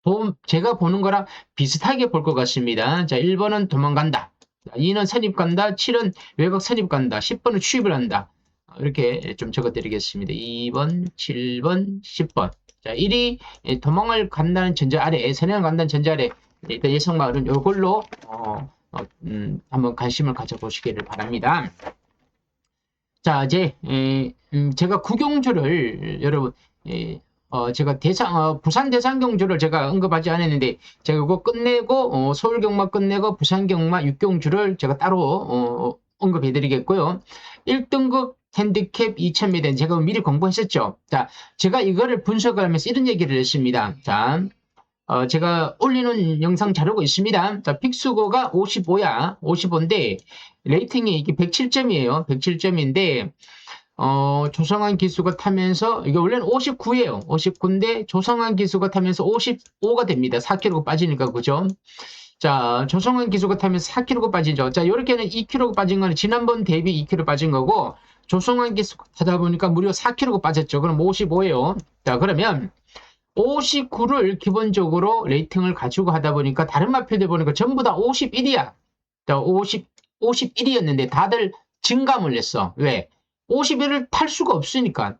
거랑 비슷하게 볼 것 같습니다. 자, 1번은 도망간다. 2는 선입 간다. 7은 외곽 선입 간다. 10번은 취입을 한다. 이렇게 좀 적어 드리겠습니다. 2번, 7번, 10번. 자, 1이 도망을 간다는 전제 아래, 선행을 간다는 전제 아래 일단 예상마을은 이걸로 한번 관심을 가져보시기를 바랍니다. 자, 이제 제가 구경주를 여러분 제가 부산 대상경주를 제가 언급하지 않았는데, 제가 이거 끝내고 서울 경마 끝내고 부산 경마 6경주를 제가 따로 언급해 드리겠고요. 1등급 핸디캡 2000m 제가 미리 공부했었죠. 자, 제가 이거를 분석을 하면서 이런 얘기를 했습니다. 자, 제가 올리는 영상 자료가 있습니다. 자, 픽스고가 55야. 55인데, 레이팅이 이게 107점이에요. 107점인데, 조성환 기수가 타면서, 이게 원래는 59예요. 59인데, 조성환 기수가 타면서 55가 됩니다. 4kg 빠지니까, 그죠? 자, 조성환 기수가 타면서 4kg 빠지죠. 자, 요렇게는 2kg 빠진 거는 지난번 대비 2kg 빠진 거고, 조성환 기수가 타다 보니까 무려 4kg 빠졌죠. 그럼 55예요. 자, 그러면, 59를 기본적으로 레이팅을 가지고 하다 보니까 다른 마표들 보니까 전부 다 51이야. 51이었는데 다들 증감을 냈어. 왜? 51을 탈 수가 없으니까.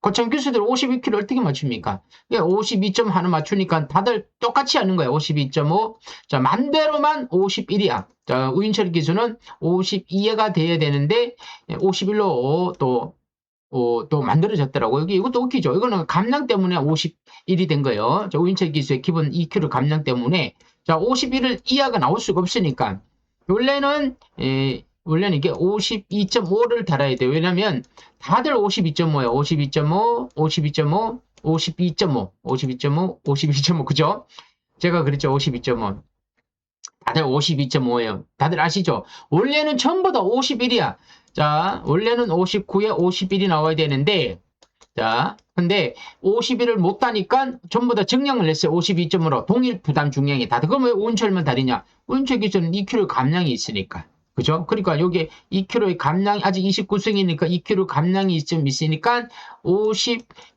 고참 교수들 52kg 어떻게 맞춥니까? 52점 하나 맞추니까 다들 똑같이 하는 거야. 52.5. 자, 만대로만 51이야. 자, 우인철 기수는 52가 돼야 되는데 51로 또 만들어졌더라고요. 이것도 웃기죠. 이거는 감량 때문에 51이 된 거예요. 자, 우인철 기수의 기본 EQ를 감량 때문에. 자, 51을 이하가 나올 수가 없으니까. 원래는 이게 52.5를 달아야 돼요. 왜냐면 다들 52.5예요. 52.5, 52.5, 52.5, 52.5, 52.5. 그죠? 제가 그랬죠. 52.5. 다들 52.5예요. 다들 아시죠? 원래는 전부 다 51이야. 자, 원래는 59에 51이 나와야 되는데, 자, 근데 51을 못 따니까 전부 다 증량을 냈어요. 52점으로. 동일 부담 중량이 다들. 그럼 왜 운철만 다르냐? 운철 기준은 2kg 감량이 있으니까. 그죠? 그러니까 요게 2kg의 감량이, 아직 29승이니까 2kg 감량이 좀 있으니까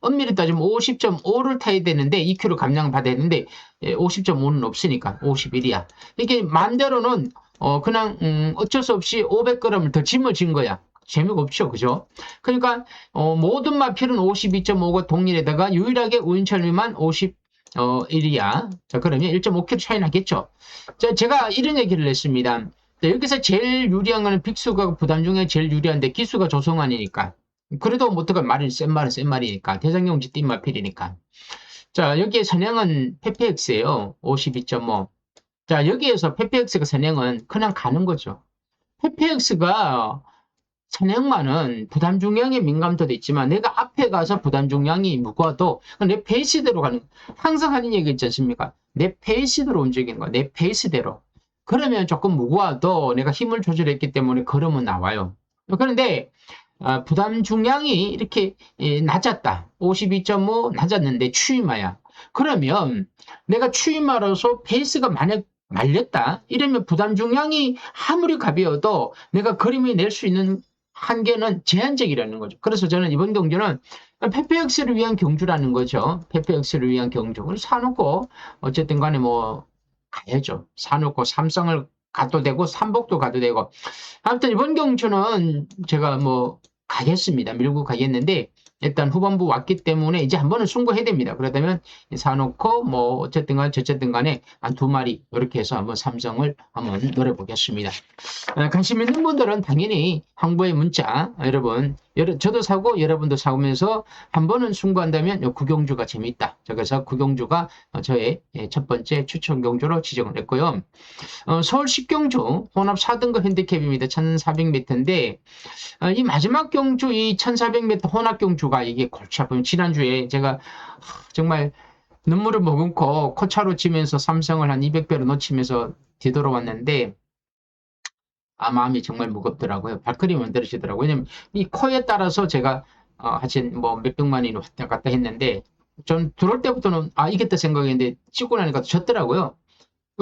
엄밀히 따지면 50.5를 타야 되는데, 2kg 감량을 받아야 되는데, 50.5는 없으니까 51이야. 이게 만대로는 그냥 어쩔 수 없이 500g을 더 짊어진 거야. 재미가 없죠. 그죠? 그러니까 모든 마필은 52.5가 동일에다가 유일하게 우인철미만 51이야. 자, 그러면 1.5kg 차이 나겠죠. 자, 제가 이런 얘기를 했습니다. 자, 여기서 제일 유리한 거는 픽수가 부담 중에 제일 유리한데 기수가 조성환이니까. 그래도 못하가 말은 센 말이니까. 대장경지 띈 마필이니까. 자, 여기에 선행은 페페엑스예요. 52.5. 자, 여기에서 페페엑스가 선행은 그냥 가는 거죠. 페페엑스가 선행만은 부담 중량에 민감도도 있지만 내가 앞에 가서 부담 중량이 무거워도 내 페이스대로 가는 거. 항상 하는 얘기 있지 않습니까? 내 페이스대로 움직이는 거야. 내 페이스대로. 그러면 조금 무거워도 내가 힘을 조절했기 때문에 걸으면 나와요. 그런데 부담 중량이 이렇게 낮았다. 52.5 낮았는데 추임화야. 그러면 내가 추임화로서 페이스가 만약 말렸다. 이러면 부담 중량이 아무리 가벼워도 내가 그림이 낼 수 있는 한계는 제한적이라는 거죠. 그래서 저는 이번 경주는 페페엑스를 위한 경주라는 거죠. 페페엑스를 위한 경주. 그걸 사놓고 어쨌든 간에 뭐 가야죠. 사놓고 삼성을 가도 되고 삼복도 가도 되고. 아무튼 이번 경주는 제가 뭐 가겠습니다. 밀고 가겠는데 일단 후반부 왔기 때문에 이제 한 번은 승부해야 됩니다. 그러다면 사놓고 뭐 어쨌든 간 저쨌든 간에 한 두 마리 이렇게 해서 한번 삼성을 한번 노려보겠습니다. 관심 있는 분들은 당연히 황보의 문자 여러분 저도 사고 여러분도 사오면서 한 번은 승부한다면 구경주가 재밌다. 그래서 구경주가 저의 첫 번째 추천 경주로 지정을 했고요. 서울 10경주 혼합 4등급 핸디캡입니다. 1400m인데 이 마지막 경주 이 1400m 혼합 경주가 이게 골치 아프면 지난주에 제가 정말 눈물을 머금고 코차로 치면서 삼성을 한 200배로 놓치면서 뒤돌아왔는데 마음이 정말 무겁더라고요. 발걸음이 만들어지더라고요. 왜냐면 이 코에 따라서 제가 하여튼 뭐 몇백만 원이 왔다 갔다 했는데 전 들어올 때부터는 이겼다 생각했는데 찍고 나니까 졌더라고요.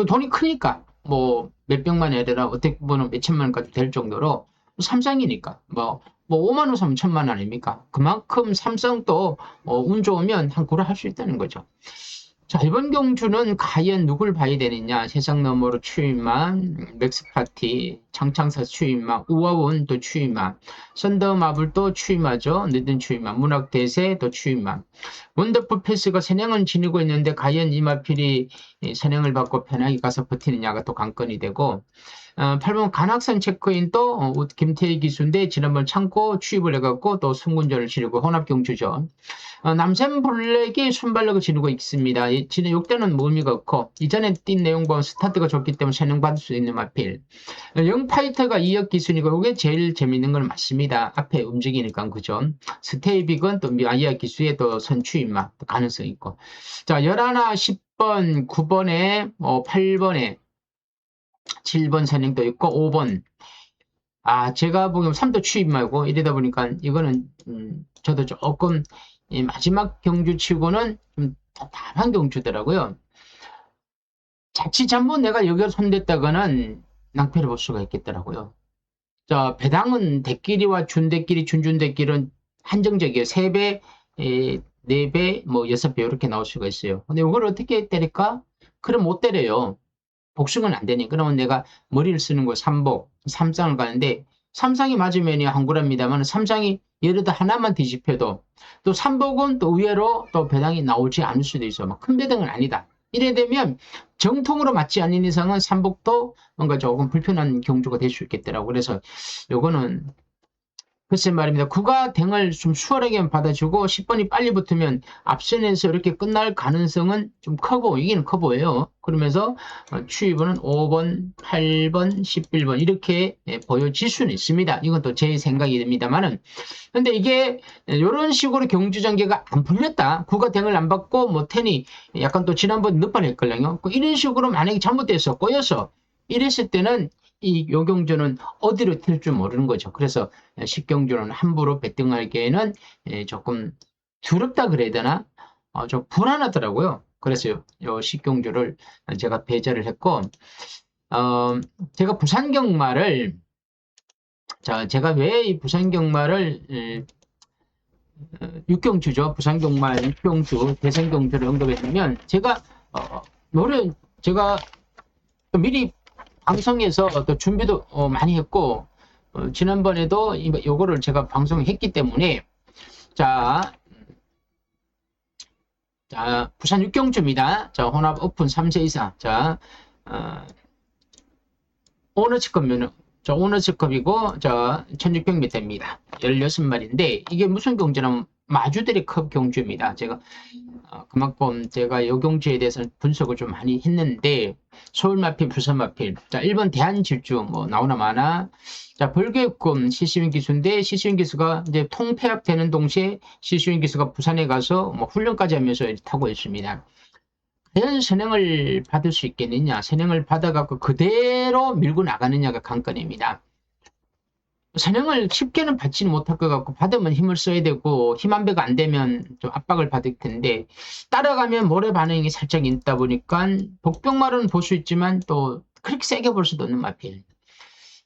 돈이 크니까 뭐 몇백만 원이 아니라 어떻게 보면 몇천만 원까지 될 정도로 삼성이니까 뭐 5만 원 사면 1,000만 원 아닙니까? 그만큼 삼성도 운 좋으면 한 구를 할 수 있다는 거죠. 자, 이번 경주는 과연 누굴 봐야 되느냐? 세상 너머로 추임만, 맥스파티, 창창사 추임만, 우아원 또 추임만, 썬더마블 또 추임하죠. 늦은 추임만, 문학대세 또 추임만. 원더풀 패스가 선행은 지니고 있는데 과연 이마필이 선행을 받고 편하게 가서 버티느냐가 또 관건이 되고 8번 간악산 체크인 또 김태희 기수인데 지난번 참고 취입을 해갖고 또 승군전을 치르고 혼합경주죠. 남샘 블랙이 순발력을 지니고 있습니다. 지난 역대는 뭐 의미가 없고 이전에 뛴 내용 보면 스타트가 좋기 때문에 선행 받을 수 있는 마필. 영파이터가 2역 기수니까 이게 제일 재밌는 건 맞습니다. 앞에 움직이니까 그죠. 스테이빅은 또 아이아 기수의 또 선취인마 가능성이 있고. 자 11, 10번, 9번에 8번에 7번 선행도 있고 5번 제가 보기엔 3도 취입 말고 이러다 보니까 이거는 저도 조금 마지막 경주 치고는 좀 답답한 경주더라고요. 자칫 잘못 내가 여기에 손댔다가는 낭패를 볼 수가 있겠더라고요. 자, 배당은 대끼리와 준대끼리, 준준대끼리는 한정적이에요. 3배, 4배, 뭐 6배 이렇게 나올 수가 있어요. 근데 이걸 어떻게 때릴까? 그럼 못 때려요. 복숭은 안 되니. 그러면 내가 머리를 쓰는 거 삼복, 삼상을 가는데 삼상이 맞으면 한구랍니다만 삼상이 예를 들어 하나만 뒤집혀도 또 삼복은 또 의외로 또 배당이 나오지 않을 수도 있어. 막 큰 배당은 아니다. 이래 되면 정통으로 맞지 않는 이상은 삼복도 뭔가 조금 불편한 경주가 될 수 있겠더라고. 그래서 요거는 글쎄 말입니다. 구가 댕을 좀 수월하게 받아주고 10번이 빨리 붙으면 앞선에서 이렇게 끝날 가능성은 좀 크고 이기는 커 보여요. 그러면서 추이번은 5번, 8번, 11번 이렇게 보여질 수는 있습니다. 이건 또 제 생각이 됩니다만은 근데 이게 이런 식으로 경주 전개가 안 풀렸다. 구가 댕을 안 받고 뭐 텐이 약간 또 지난번 늦발했걸요. 이런 식으로 만약에 잘못돼서 꼬여서 이랬을 때는 이 요경주는 어디로 튈 줄 모르는 거죠. 그래서 식경주는 함부로 배팅하기에는 조금 두렵다 그래야 되나? 좀 불안하더라고요. 그래서 요 식경주를 제가 배제를 했고, 제가 부산경마를, 제가 왜 이 부산경마를, 6경주죠. 부산경마 6경주, 대선경주를 언급했냐면, 제가 미리 방송에서 또 준비도 많이 했고 지난번에도 요거를 제가 방송했기 때문에 자 부산 6경주입니다. 자 혼합 오픈 3세 이상 오너츠컵면은 오너츠컵이고 1600m입니다. 16마리인데 이게 무슨 경주냐면 마주들의 컵 경주입니다. 제가 그만큼 제가 요 경주에 대해서 분석을 좀 많이 했는데 서울 마필, 부산 마필. 자, 1번 대한질주 뭐 나오나 마나. 자, 벌교육금 시시윤 기수인데 시시윤 기수가 이제 통폐합되는 동시에 시시윤 기수가 부산에 가서 뭐 훈련까지 하면서 타고 있습니다. 과연 선행을 받을 수 있겠느냐? 선행을 받아갖고 그대로 밀고 나가느냐가 관건입니다. 선행을 쉽게는 받지는 못할 것 같고, 받으면 힘을 써야 되고, 힘 한 배가 안 되면 좀 압박을 받을 텐데, 따라가면 모래 반응이 살짝 있다 보니까, 복병말은 볼 수 있지만, 또 그렇게 세게 볼 수도 없는 마필.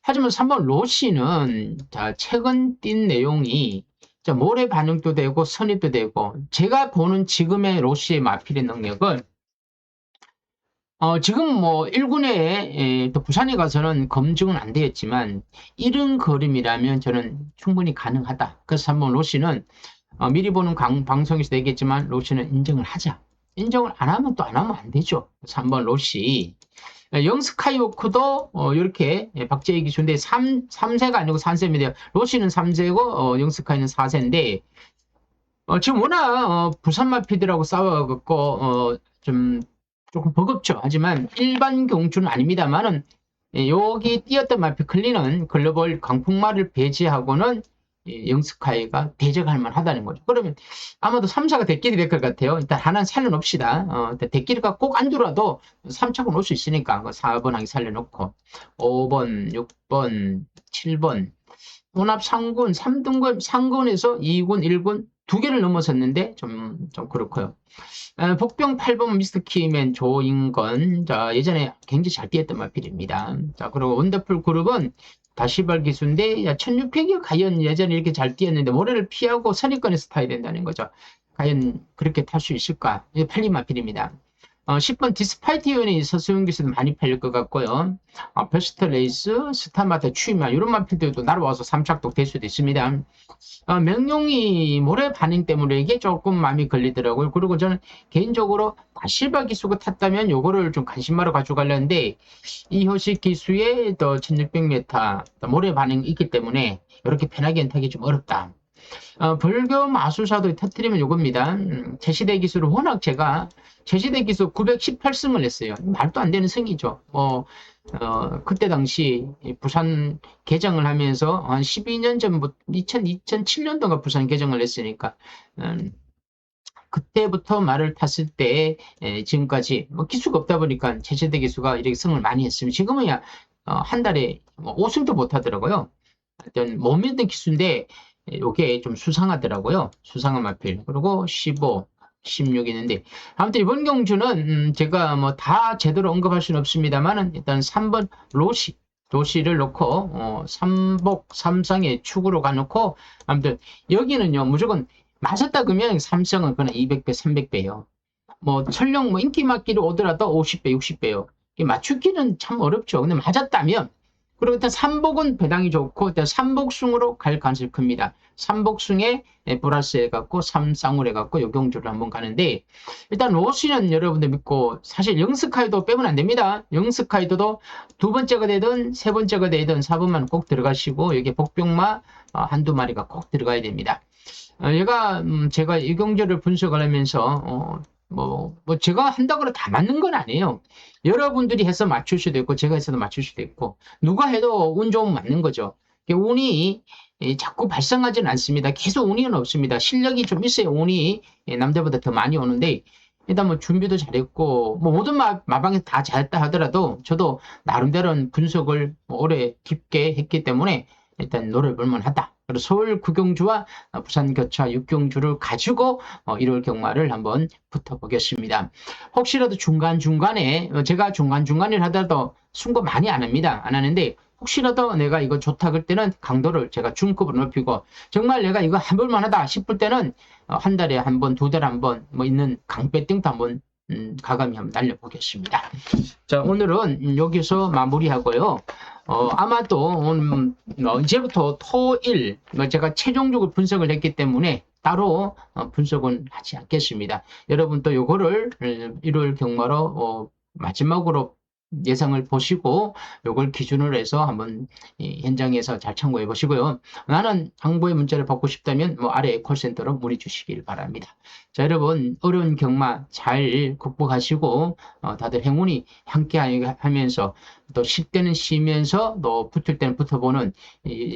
하지만 3번 로시는, 자, 최근 뛴 내용이, 자, 모래 반응도 되고, 선입도 되고, 제가 보는 지금의 로시의 마필의 능력을, 지금 뭐 1군에 또 부산에 가서는 검증은 안 되었지만 이른 걸음이라면 저는 충분히 가능하다. 그래서 한번 로시는 미리 보는 방송에서 얘기했지만 로시는 인정을 하자. 인정을 안 하면 또 안 하면 안 되죠. 그래서 한번 로시. 영스카이워크도 이렇게 박재희 기수인데 3세가 아니고 3세입니다. 로시는 3세고 영스카이는 4세인데 지금 워낙 부산 마피들하고 싸워갖고 좀 조금 버겁죠. 하지만 일반 경주는 아닙니다만은 여기 뛰었던 마피 클리는 글로벌 강풍마를 배제하고는 영스카이가 대적할 만하다는 거죠. 그러면 아마도 3사가 대끼리 될 것 같아요. 일단 하나는 살려놓읍시다. 대끼리가 꼭 안 들어도 3차고 놓을 수 있으니까 4번 하기 살려놓고 5번, 6번, 7번 혼합 상군, 3등급 상군에서 2군, 1군 두 개를 넘어섰는데 좀 그렇고요. 복병 8번 미스터 키맨 조인건. 자, 예전에 굉장히 잘 뛰었던 마필입니다. 자, 그리고 원더풀 그룹은 다시발 기수인데 1600이 과연 예전에 이렇게 잘 뛰었는데 모래를 피하고 선입권에서 타야 된다는 거죠. 과연 그렇게 탈 수 있을까? 이게 팔린 마필입니다. 10번 디스파이트 요원이 서수영 기수도 많이 팔릴 것 같고요. 베스트 레이스, 스타마타 추이만 이런 마필들도 날아와서 3착독 될 수도 있습니다. 명령이 모래 반응 때문에 이게 조금 마음이 걸리더라고요. 그리고 저는 개인적으로 다실바 기수가 탔다면 요거를 좀 관심마로 가져가려는데 이효식 기수의 또 1600m 모래 반응이 있기 때문에 이렇게 편하게 타기 좀 어렵다. 불교 마술사도 터뜨리면 요겁니다. 제시대 기술을 워낙 제가 제시대 기술 918승을 했어요. 말도 안 되는 승이죠. 그때 당시 부산 개정을 하면서 한 12년 전부터 2007년도가 부산 개정을 했으니까 그때부터 말을 탔을 때 지금까지 뭐 기수가 없다 보니까 제시대 기수가 이렇게 승을 많이 했으면 지금은야 한 달에 5승도 못 하더라고요. 어떤 못 믿는 기수인데 이게 좀 수상하더라고요. 수상한 마필. 그리고 15, 16 있는데 아무튼 이번 경주는 제가 뭐 다 제대로 언급할 수는 없습니다만은 일단 3번 로시를 놓고 삼복 삼상의 축으로 가놓고 아무튼 여기는요 무조건 맞았다 그러면 삼성은 그냥 200배, 300배요. 뭐 설령 뭐 인기 맞기로 오더라도 50배, 60배요. 맞추기는 참 어렵죠. 근데 맞았다면 그리고 일단 삼복은 배당이 좋고 일단 삼복숭으로 갈 가능성이 큽니다. 삼복숭에 플러스 해갖고 삼쌍으로 해갖고 요경주를 한번 가는데 일단 로시는 여러분들 믿고 사실 영스카이도 빼면 안 됩니다. 영스카이도도 두 번째가 되든 세 번째가 되든 4번만 꼭 들어가시고 여기 복병마 한두 마리가 꼭 들어가야 됩니다. 제가 이경주를 분석을 하면서 제가 한다고 해서 다 맞는 건 아니에요. 여러분들이 해서 맞출 수도 있고, 제가 해서도 맞출 수도 있고, 누가 해도 운 좋으면 맞는 거죠. 운이 자꾸 발생하지는 않습니다. 계속 운이 없습니다. 실력이 좀 있어야 운이 남들보다 더 많이 오는데, 일단 뭐 준비도 잘했고, 뭐 모든 마방에서 다 잘했다 하더라도, 저도 나름대로는 분석을 오래 깊게 했기 때문에, 일단 노래 볼만하다. 그리고 서울 구경주와 부산 교차 육경주를 가지고 1월 경마를 한번 붙어보겠습니다. 혹시라도 중간중간에 제가 중간중간을 하더라도 승부 많이 안 합니다. 안 하는데 혹시라도 내가 이거 좋다 그럴 때는 강도를 제가 중급으로 높이고 정말 내가 이거 해볼만 하다 싶을 때는 한 달에 한 번, 두 달에 한 번 뭐 있는 강배등도 한번 가감히 한번 날려보겠습니다. 자, 오늘은 여기서 마무리하고요. 아마도 오늘 이제부터 토일 제가 최종적으로 분석을 했기 때문에 따로 분석은 하지 않겠습니다. 여러분 또 요거를 1월 경마로 마지막으로 예상을 보시고 요걸 기준으로 해서 한번 현장에서 잘 참고해 보시고요. 나는 정보의 문자를 받고 싶다면 아래 콜센터로 문의 주시길 바랍니다. 자, 여러분 어려운 경마 잘 극복하시고 다들 행운이 함께 하면서 또 쉴 때는 쉬면서 또 붙을 때는 붙어보는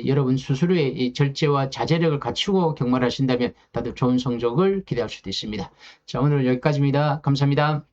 여러분 스스로의 절제와 자제력을 갖추고 경마를 하신다면 다들 좋은 성적을 기대할 수도 있습니다. 자, 오늘 여기까지입니다. 감사합니다.